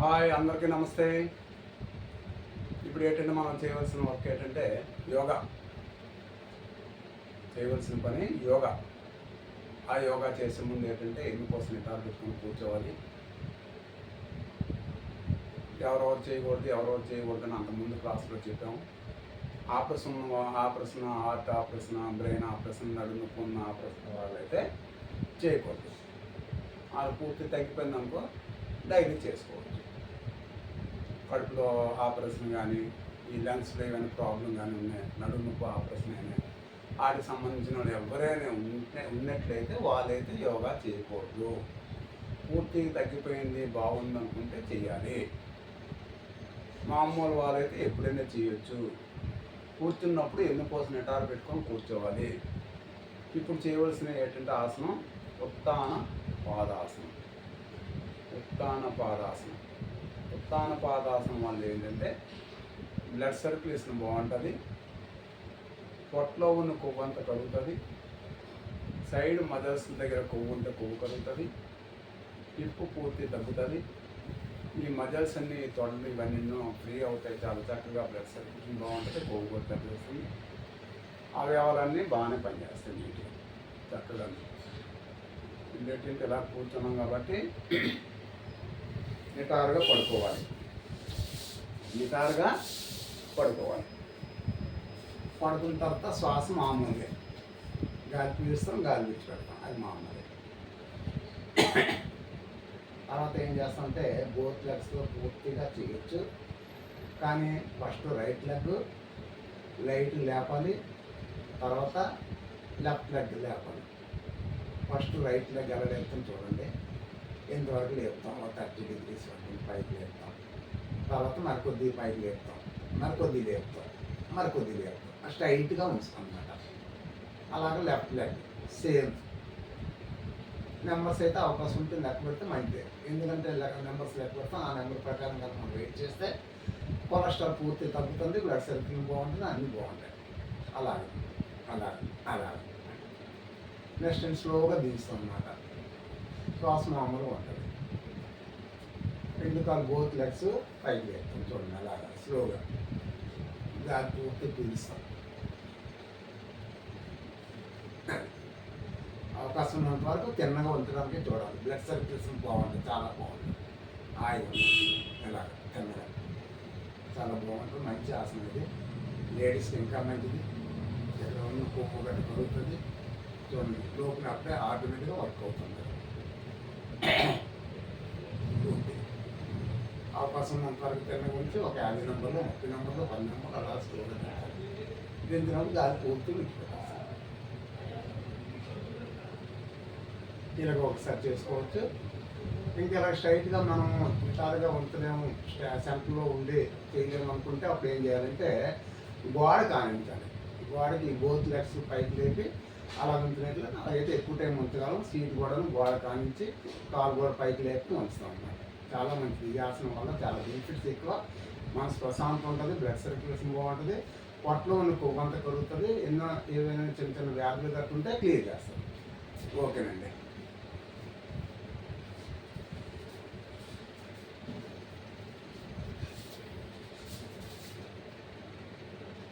Hi అందరికీ నమస్తే. ఇప్పుడు ఏంటంటే మనం చేయవలసిన వర్క్ ఏంటంటే యోగా. చేయవలసిన పని యోగా. ఆ యోగా చేసే ముందు ఏంటంటే ఎందుకోసం నిటారు పెట్టుకుని కూర్చోవాలి. ఎవరెవరు చేయకూడదు అని అంతకుముందు క్లాసులో చెప్పాము. Operation heart operation, brain operation, నడుము ఉన్న ఆపరేషన్ వాళ్ళైతే చేయకూడదు. అది పూర్తి తగ్గిపోయింది అనుకో డైలీ చేసుకోవచ్చు. కడుపులో ఆపరేషన్ కానీ, ఈ లంగ్స్లో ఏమైనా ప్రాబ్లం కానీ ఉన్నాయి, నడుము నొప్పి ఆపరేషన్ అయినాయి, వాటికి సంబంధించిన వాళ్ళు ఎవరైనా ఉన్నట్లయితే వాళ్ళైతే యోగా చేయకూడదు. పూర్తిగా తగ్గిపోయింది బాగుంది అనుకుంటే చెయ్యాలి. మామూలు వాళ్ళైతే ఎప్పుడైనా చేయొచ్చు. కూర్చున్నప్పుడు ఎన్నుకోసం నిటారు పెట్టుకొని కూర్చోవాలి. ఇప్పుడు చేయవలసిన ఏంటంటే ఆసనం ఉత్తాన పాదాసనం. ఉత్తాన పాదాసనం వల్ల ఏంటంటే బ్లడ్ సర్క్యులేషన్ బాగుంటుంది, పొట్టలో ఉన్న కొవ్వు అంతా కరుగుతుంది, సైడ్ మదర్స్ దగ్గర కొవ్వు ఉంటే కొవ్వు కరుగుతుంది, హిప్పు పూర్తి తగ్గుతుంది, ఈ మజిల్స్ అన్ని తొడలు ఇవన్నీ ఫ్రీ అవుతాయి. చాలా చక్కగా బ్లడ్ సర్క్యులేషన్ బాగుంటుంది, కొవ్వు కూడా తగ్గిస్తుంది, అవయవాలన్నీ బాగానే పనిచేస్తాయి నీట్గా చక్కగా. ఏంటంటే ఇలా కూర్చున్నాం కాబట్టి నిటారుగా పడుకోవాలి. పడుకున్న తర్వాత శ్వాస మామూలుగా గాలి పీలుస్తాం, గాలి విడిచిపెడతాం, అది మామూలుగా. తర్వాత ఏం చేస్తామంటే బోత్ లెగ్స్లో పూర్తిగా చేయొచ్చు. కానీ ఫస్ట్ రైట్ లెగ్ లైట్ లేపాలి, తర్వాత లెఫ్ట్ లెగ్ లేపాలి. ఫస్ట్ రైట్ లెగ్ ఎలా లేపుతాం చూడండి, ఎంతవరకు లేపుతాం, 30 degrees వరకు పైకి లేపుతాం, తర్వాత మరికొద్ది పైకి లేపుతాం, మరికొద్ది లేపుతాం, స్ట్రైట్గా ఉంచుతాం అన్నమాట. అలాగే లెఫ్ట్ లెగ్ సేమ్. నెంబర్స్ అయితే అవకాశం ఉంటే లెక్క పెడితే మంచిదే. ఎందుకంటే నెంబర్స్ లెక్క పెడతాం, ఆ నెంబర్ ప్రకారం కనుక మనం వెయిట్ చేస్తే కొలెస్ట్రాల్ పూర్తి తగ్గుతుంది, బ్లడ్ సర్క్యులేషన్ బాగుంటుంది, అన్నీ బాగుంటాయి. అలాగే నెక్స్ట్ స్లోగా దించుతాం అన్నమాట. శ్వాస మామూలుగా ఉంటుంది. రెండు కాలు బోత్ లెగ్స్ పైకి లేపుతాం చూడండి, అలాగా స్లోగా గాలి పూర్తి పీలుస్తాం. అవకాశం ఉన్నంత వరకు తిన్నగా ఉంచడానికి చూడాలి. బ్లడ్ సర్క్యులేషన్ బాగుంటుంది, చాలా బాగుంటుంది. హాయిగా ఇలాగ తిన్నగా చాలా బాగుంటుంది. మంచి ఆసనం ఇది, లేడీస్కి ఇంకా మంచిది. ఎక్కడ ఉన్న కొవ్వు గడ్డ కలుగుతుంది చూడండి, లోపల అప్పుడే ఆటోమేటిక్గా వర్క్ అవుతుంది. అవకాశం ఉన్నంత వరకు తిన్న గురించి ఒక 50 నెంబర్లు, 30 నెంబర్లు, 10 నెంబర్లు అలా స్లోగా దించినప్పుడు దాని పూర్తి విడిచిపెట్టాలి. ఇలాగ ఒకసారి చేసుకోవచ్చు. ఇంకా ఇలా స్ట్రైట్గా మనం హుషారుగా ఉంచలేము, సెంటర్లో ఉండి చేయలేము అనుకుంటే అప్పుడు ఏం చేయాలంటే గోడ కానించాలి. గోడకి బోత్ లెగ్స్ పైకి లేపి అలా ఉంచినట్లు అలాగైతే ఎక్కువ టైం ఉంచగలం. సీట్ కూడా గోడ కానించి కాలు కూడా పైకి లేపి ఉంచుతాం అన్నమాట. చాలా మంచిది. ఈ ఆసనం వల్ల చాలా బెనిఫిట్స్ ఎక్కువ. మనసు ప్రశాంతం ఉంటుంది, బ్లడ్ సర్క్యులేషన్ బాగుంటుంది, పొట్టలో ఉన్న కొవ్వు అంతా కరుగుతుంది, ఏవైనా చిన్న వ్యాధులు కట్టుంటే క్లియర్ చేస్తుంది. ఓకేనండి.